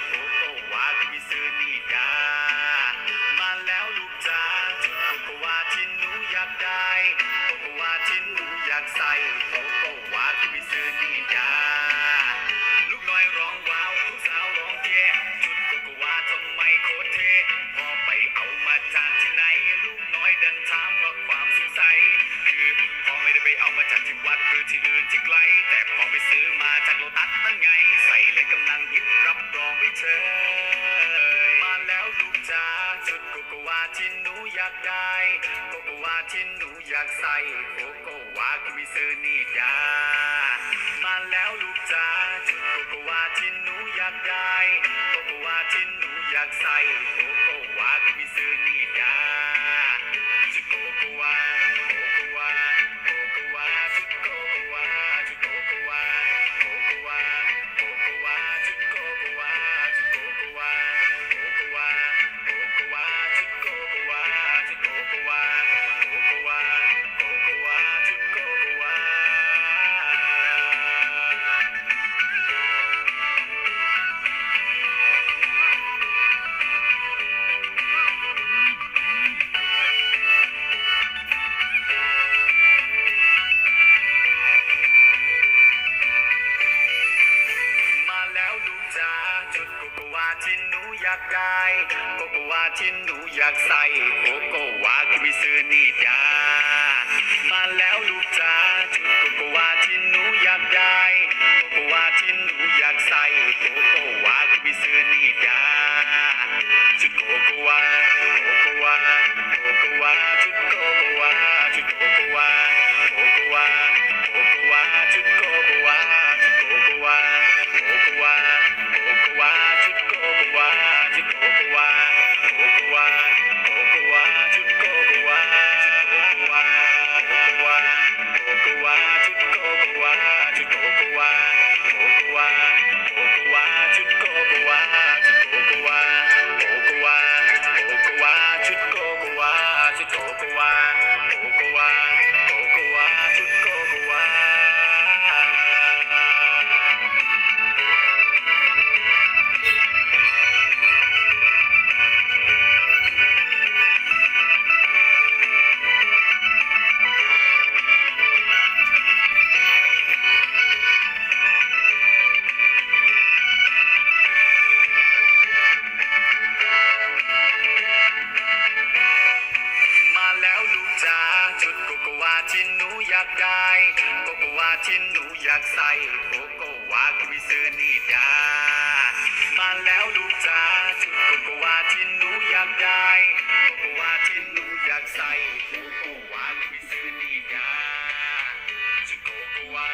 โกโกวาคือมิซื้อนี่ดามาแล้วลูกจ๋าชุดโกโกวาที่หนูอยากได้โกโกวาที่หนูอยากใส่โกโกวาคือมิซื้อนี่ดาลูกน้อยร้องว้าวลูกสาวร้องเย่ชุดโกโกวาทำไมโคตรเท่พอไปเอามาจากที่ไหนลูกน้อยดันถามเพราะความสงสัยคือพอไม่ได้ไปเอามาจากที่วัดหรือที่อื่นที่ไกลแต่พอไปซื้อมาจากโลตัสนั่นไงใส่เลยกำลังฮิตรับรองไม่เชยมาแล้วลูกจ๋าชุดโกโกวาที่หนูอยากได้โกโกวาที่หนูอยากใส่โกโกวาคือมิซื้อนี่ดามาแล้วลูกจ๋าชุดโกโกวาที่หนูอยากได้โกโกวาที่หนูอยากใส่โกโกวาคือมิซื้อนี่ดาชุดโกโกวาโกโกวาโกโกวาชุดโกโกวาชุดโกโกวาโกโกวาโกโกวาชุดโกโกวาชุดโกโกวาโกโกวาโกโกวาชุดโกโกวาชุดโกโกวาโกโกวาโกโกวาชุดโกโกวามาแล้วลูกจ๋าชุดโกโกวาที่หนูอยากได้โกโกวาที่หนูอยากใส่โกโกวาคือมิซื้อนี่ดามาแล้วลูกจ๋าชุดโกโกวาที่หนูอยากได้โกโกวาที่หนูอยากใส่โกโกวาคือมิซื้อนี่ดาชุดโกโกวาโกโกวาโกโกวาชุดโกโกวาชุดโกโกวาโกโกวาโกโกวาชุดโกโกวาชุดโกโกวาโกโกวาโกโกวาชุดโกโกวาชุดโกโกวาโกโกวาโกโกวาชุดโกโกวาชุดโกโกวาโกโกวาโกโกวาชุดโกโกวาชุดโกโกวาโกโกวาโกโกวาชุดโกโกวาชุดโกโกวาโกโกวาโกโกวาชุดโกโกวาชุดโกโกวาโกโกวาโกโกวาชุดโกโกวา มาแล้วลูกจ๋าชุดโกโกวาที่หนูอยากได้โกโกวาที่หนูอยากใส่โกโกวาคือมิซื้อนี่ดามาแล้วลูกจ๋าชุดโกโกวาที่หนูอยากได้โกโกวาที่หนูอยากใส่โกโกวาคือมิซื้อนี่ดาชุดโกโกวา